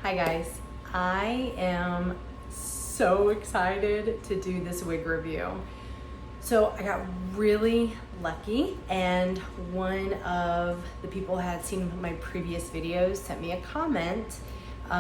Hi guys, I am so excited to do this wig review. So I got really lucky and one of the people who had seen my previous videos sent me a comment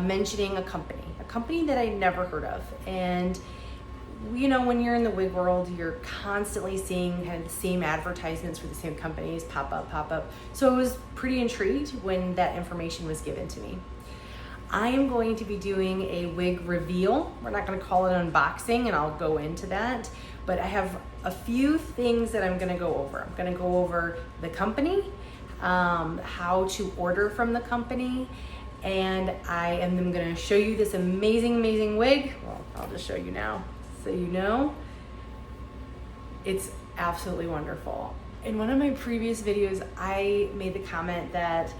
mentioning a company that I never heard of. And you know, when you're in the wig world, you're constantly seeing kind of the same advertisements for the same companies pop up. So I was pretty intrigued when that information was given to me. I am going to be doing a wig reveal. We're not going to call it unboxing, and I'll go into that, but I have a few things that I'm going to go over. I'm going to go over the company, how to order from the company, and I am going to show you this amazing wig. Well, I'll just show you now so you know. It's absolutely wonderful. In one of my previous videos, I made the comment that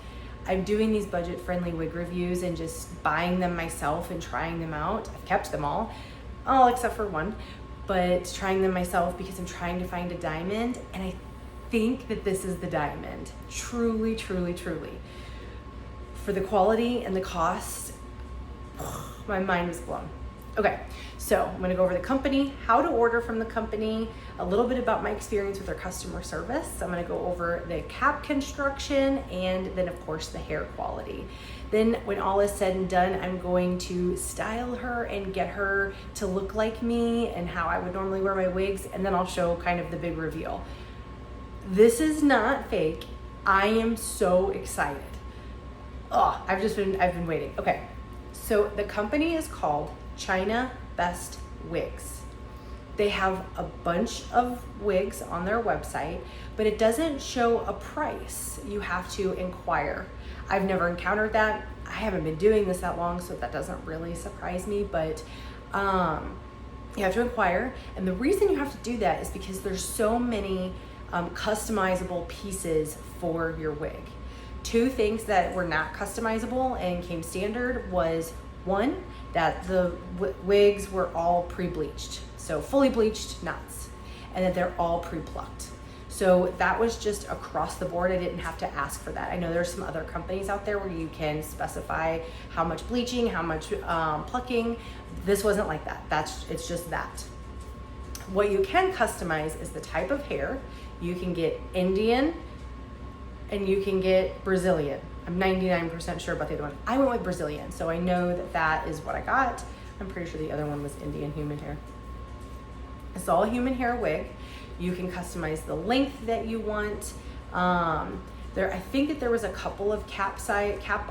I'm doing these budget-friendly wig reviews and just buying them myself and trying them out. I've kept them all except for one, but trying them myself because I'm trying to find a diamond, and I think that this is the diamond. Truly. For the quality and the cost, my mind was blown. Okay, so I'm gonna go over the company, how to order from the company, a little bit about my experience with their customer service. I'm gonna go over the cap construction, and then of course the hair quality. Then when all is said and done, I'm going to style her and get her to look like me and how I would normally wear my wigs, and then I'll show kind of the big reveal. This is not fake. I am so excited. I've been waiting. Okay, so the company is called China Best Wigs. They have a bunch of wigs on their website, but it doesn't show a price. You have to inquire. I've never encountered that. I haven't been doing this that long, so that doesn't really surprise me, but you have to inquire. And the reason you have to do that is because there's so many customizable pieces for your wig. Two things that were not customizable and came standard was, one, that the wigs were all pre-bleached, so fully bleached knots, and that they're all pre-plucked. So that was just across the board. I didn't have to ask for that. I know there's some other companies out there where you can specify how much bleaching, how much plucking. This wasn't like that. It's just that. What you can customize is the type of hair. You can get Indian and you can get Brazilian. I'm 99% sure about the other one. I went with Brazilian, so I know that that is what I got. I'm pretty sure the other one was Indian human hair. It's all human hair wig. You can customize the length that you want. I think that there was a couple of cap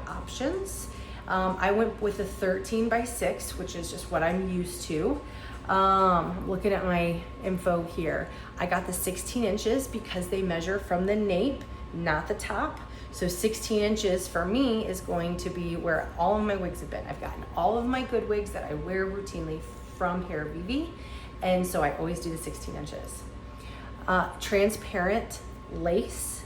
options. I went with a 13x6, which is just what I'm used to. Looking at my info here, I got the 16 inches because they measure from the nape, not the top. So 16 inches for me is going to be where all of my wigs have been. I've gotten all of my good wigs that I wear routinely from Hair BB, and so I always do the 16 inches. Transparent lace,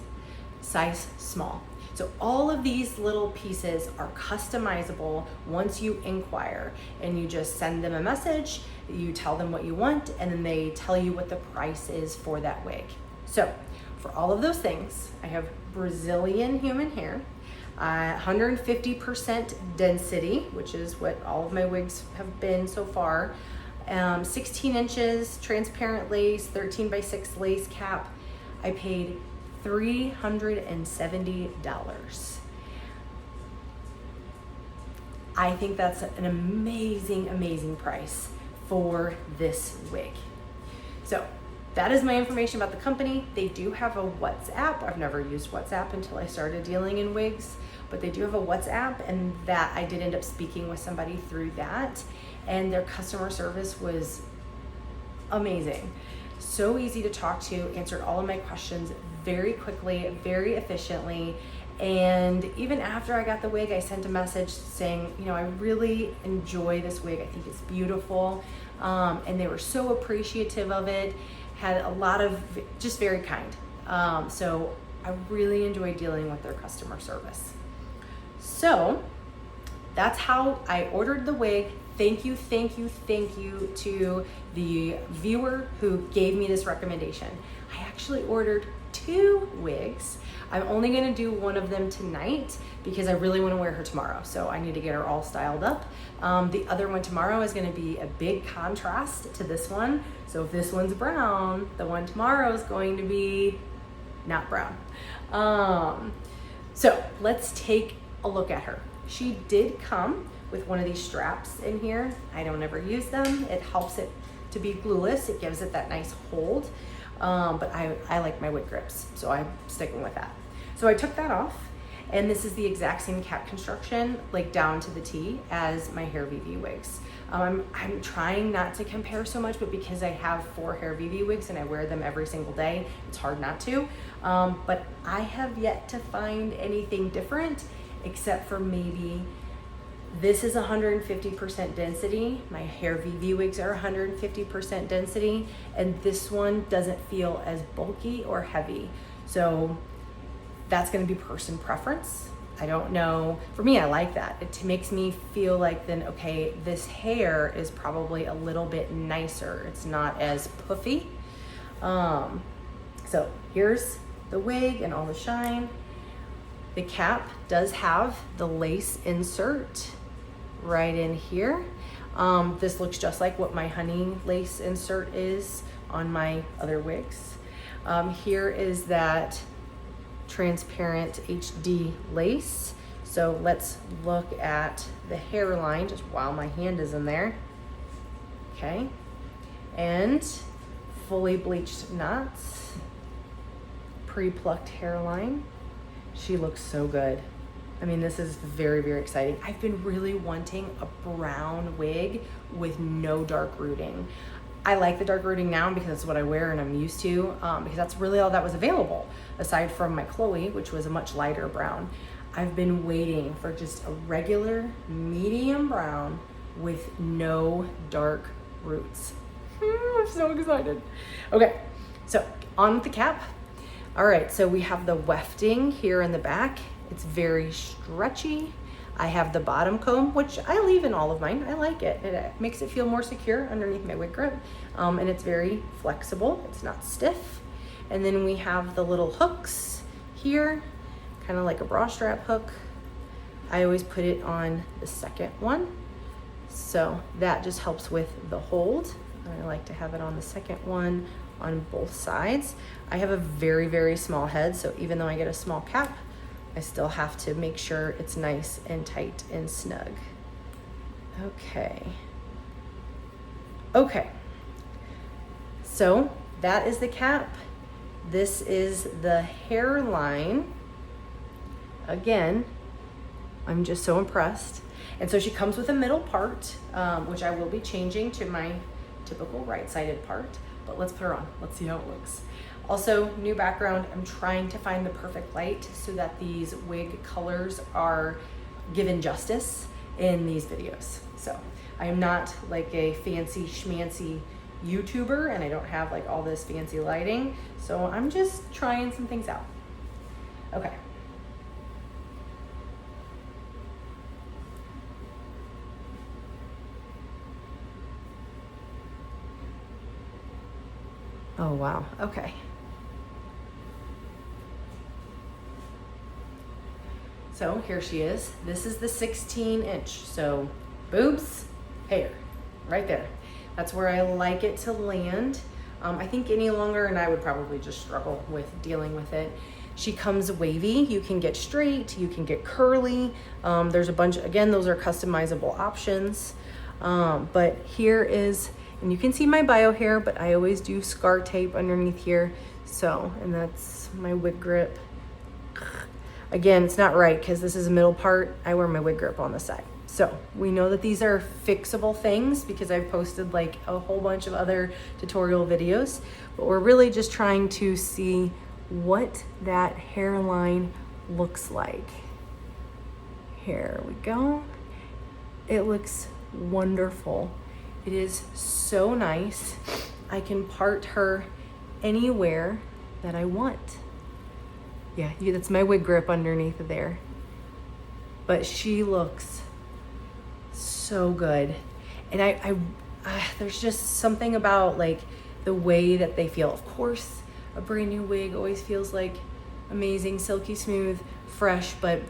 size small. So all of these little pieces are customizable once you inquire, and you just send them a message, you tell them what you want, and then they tell you what the price is for that wig. So for all of those things, I have Brazilian human hair, 150% density, which is what all of my wigs have been so far, 16 inches, transparent lace, 13x6 lace cap. I paid $370. I think that's an amazing price for this wig. So that is my information about the company. They do have a WhatsApp. I've never used WhatsApp until I started dealing in wigs, but they do have a WhatsApp, and that I did end up speaking with somebody through that, and their customer service was amazing. So easy to talk to, answered all of my questions very quickly, very efficiently. And even after I got the wig, I sent a message saying, you know, I really enjoy this wig. I think it's beautiful. And they were so appreciative of it. Had a lot of, just very kind. So I really enjoy dealing with their customer service. So that's how I ordered the wig. Thank you to the viewer who gave me this recommendation. I actually ordered 2 wigs. I'm only gonna do one of them tonight because I really wanna wear her tomorrow. So I need to get her all styled up. The other one tomorrow is gonna be a big contrast to this one. So if this one's brown, the one tomorrow is going to be not brown. So let's take a look at her. She did come with one of these straps in here. I don't ever use them. It helps it to be glueless. It gives it that nice hold. But I like my wig grips, so I'm sticking with that. So I took that off, and this is the exact same cap construction, like down to the T, as my Hair VV wigs. I'm trying not to compare so much, but because I have 4 Hair VV wigs and I wear them every single day, it's hard not to. But I have yet to find anything different, except for maybe this is 150% density. My Hair VV wigs are 150% density, and this one doesn't feel as bulky or heavy. So that's gonna be person preference. I don't know. For me, I like that. It makes me feel like then, okay, this hair is probably a little bit nicer. It's not as puffy. So here's the wig and all the shine. The cap does have the lace insert right in here. This looks just like what my honey lace insert is on my other wigs. Here is that transparent HD lace. So let's look at the hairline just while my hand is in there. Okay, and fully bleached knots, pre-plucked hairline. She looks so good. I mean, this is very, very exciting. I've been really wanting a brown wig with no dark rooting. I like the dark rooting now because it's what I wear and I'm used to, because that's really all that was available, aside from my Chloe, which was a much lighter brown. I've been waiting for just a regular medium brown with no dark roots. I'm so excited. Okay, so on with the cap. All right, so we have the wefting here in the back. It's very stretchy. I have the bottom comb, which I leave in all of mine. I like it. It makes it feel more secure underneath my wig grip. And it's very flexible. It's not stiff. And then we have the little hooks here, kind of like a bra strap hook. I always put it on the second one. So that just helps with the hold. I like to have it on the second one on both sides. I have a very, very small head, so even though I get a small cap, I still have to make sure it's nice and tight and snug. Okay. Okay. So that is the cap. This is the hairline. Again, I'm just so impressed. And so she comes with a middle part, which I will be changing to my typical right-sided part, but let's put her on. Let's see how it looks. Also, new background, I'm trying to find the perfect light so that these wig colors are given justice in these videos. So I am not like a fancy schmancy YouTuber, and I don't have like all this fancy lighting. So I'm just trying some things out. Okay. Oh, wow. Okay. So here she is. This is the 16-inch. So boobs, hair, right there. That's where I like it to land. I think any longer and I would probably just struggle with dealing with it. She comes wavy. You can get straight, you can get curly. There's a bunch, again, those are customizable options. But here is, and you can see my bio hair, but I always do scar tape underneath here. So, and that's my wig grip. Again, it's not right because this is a middle part. I wear my wig grip on the side. So we know that these are fixable things because I've posted like a whole bunch of other tutorial videos, but we're really just trying to see what that hairline looks like. Here we go. It looks wonderful. It is so nice. I can part her anywhere that I want. Yeah, that's my wig grip underneath there. But she looks so good. And there's just something about like the way that they feel. Of course, A brand new wig always feels like amazing, silky smooth, fresh, but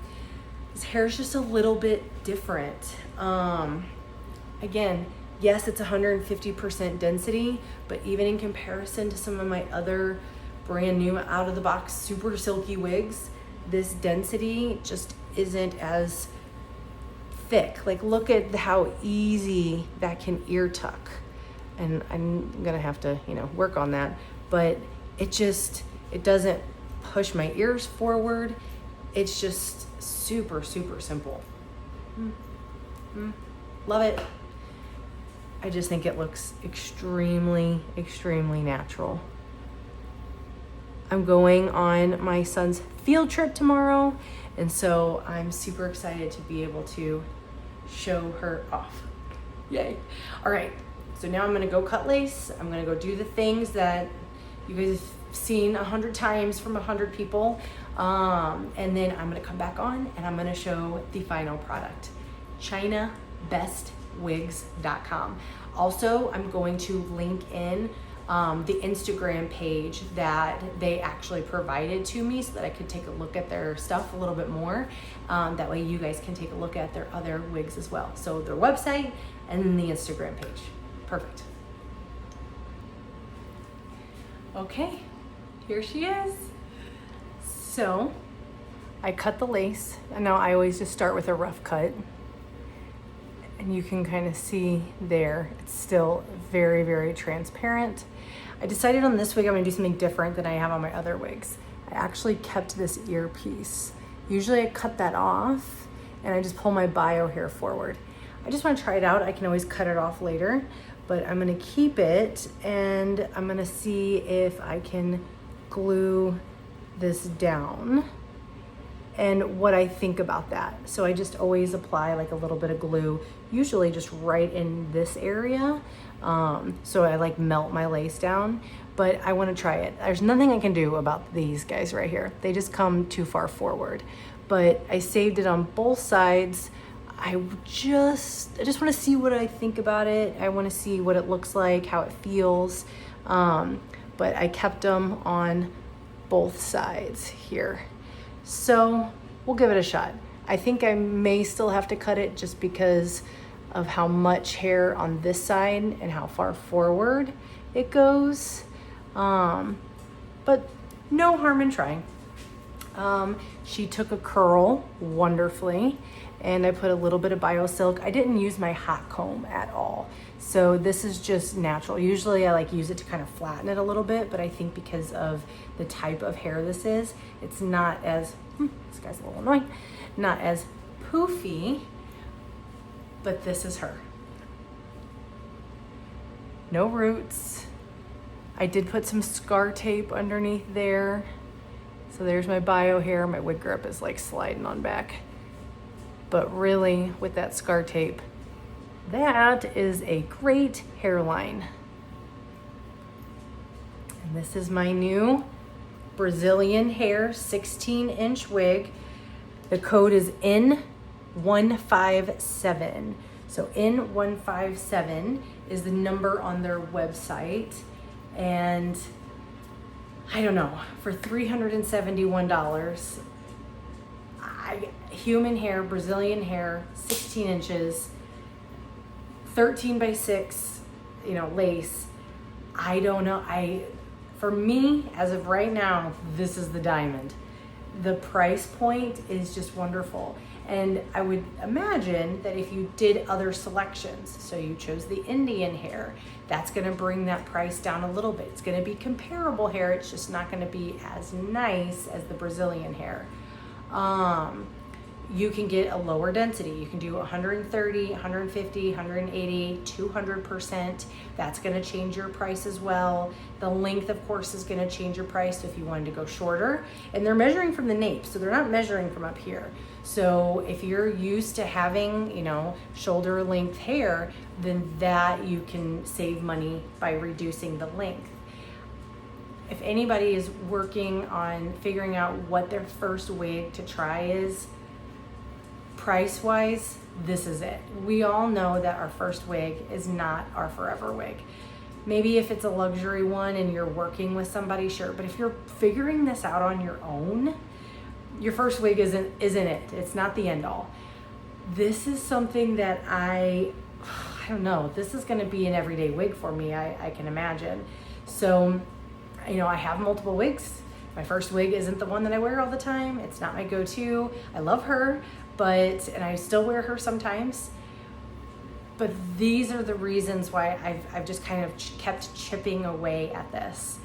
his hair is just a little bit different. Again, yes, it's 150% density, but even in comparison to some of my other brand new out of the box super silky wigs, this density just isn't as thick. Like, look at how easy that can ear tuck. And I'm gonna have to, work on that, but it doesn't push my ears forward. It's just super, super simple. Love it. I just think it looks extremely, extremely natural. I'm going on my son's field trip tomorrow, and so I'm super excited to be able to show her off. Yay. All right, so now I'm gonna go cut lace. I'm gonna go do the things that you guys have seen 100 times from 100 people. And then I'm gonna come back on and I'm gonna show the final product, ChinaBestWigs.com. Also, I'm going to link in the Instagram page that they actually provided to me so that I could take a look at their stuff a little bit more. That way you guys can take a look at their other wigs as well. So their website and then the Instagram page. Perfect. Okay, here she is. So I cut the lace. And now I always just start with a rough cut. And you can kind of see there, it's still very, very transparent. I decided on this wig I'm gonna do something different than I have on my other wigs. I actually kept this earpiece. Usually I cut that off and I just pull my bio hair forward. I just wanna try it out. I can always cut it off later, but I'm gonna keep it and I'm gonna see if I can glue this down and what I think about that. So I just always apply like a little bit of glue, usually just right in this area. So I like melt my lace down, but I wanna try it. There's nothing I can do about these guys right here. They just come too far forward. But I saved it on both sides. I just wanna see what I think about it. I wanna see what it looks like, how it feels. But I kept them on both sides here. So we'll give it a shot. I think I may still have to cut it just because of how much hair on this side and how far forward it goes. But no harm in trying. She took a curl wonderfully and I put a little bit of BioSilk. I didn't use my hot comb at all. So this is just natural. Usually I use it to kind of flatten it a little bit, but I think because of the type of hair this is, it's not as, this guy's a little annoying, not as poofy, but this is her. No roots. I did put some scar tape underneath there. So there's my bio hair. My wig grip is like sliding on back. But really, with that scar tape, that is a great hairline. And this is my new Brazilian hair 16-inch wig. The code is N157. So N157 is the number on their website. And I don't know, for $371, human hair, Brazilian hair, 16 inches, 13 by 6, lace. I don't know. For me, as of right now, this is the diamond. The price point is just wonderful. And I would imagine that if you did other selections, so you chose the Indian hair, that's gonna bring that price down a little bit. It's gonna be comparable hair, it's just not gonna be as nice as the Brazilian hair. You can get a lower density. You can do 130, 150, 180, 200%. That's gonna change your price as well. The length, of course, is gonna change your price so if you wanted to go shorter. And they're measuring from the nape, so they're not measuring from up here. So if you're used to having, shoulder length hair, then that you can save money by reducing the length. If anybody is working on figuring out what their first wig to try is, price-wise, this is it. We all know that our first wig is not our forever wig. Maybe if it's a luxury one and you're working with somebody, sure. But if you're figuring this out on your own, your first wig isn't it. It's not the end all. This is something that I don't know, this is gonna be an everyday wig for me, I can imagine. So, you know, I have multiple wigs. My first wig isn't the one that I wear all the time. It's not my go-to. I love her, and I still wear her sometimes. But these are the reasons why I've just kind of kept chipping away at this.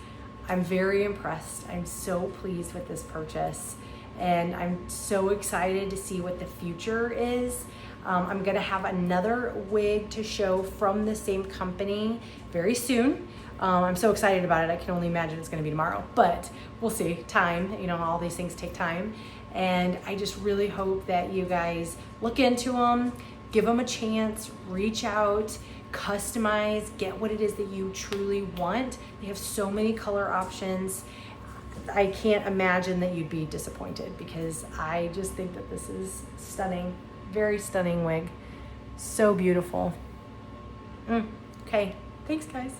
I'm very impressed. I'm so pleased with this purchase. And I'm so excited to see what the future is. I'm gonna have another wig to show from the same company very soon. I'm so excited about it. I can only imagine it's gonna be tomorrow, but we'll see. Time, you know, all these things take time. And I just really hope that you guys look into them, give them a chance, reach out, customize, get what it is that you truly want. They have so many color options. I can't imagine that you'd be disappointed, because I just think that this is stunning. Very stunning wig. So beautiful. Okay, thanks guys.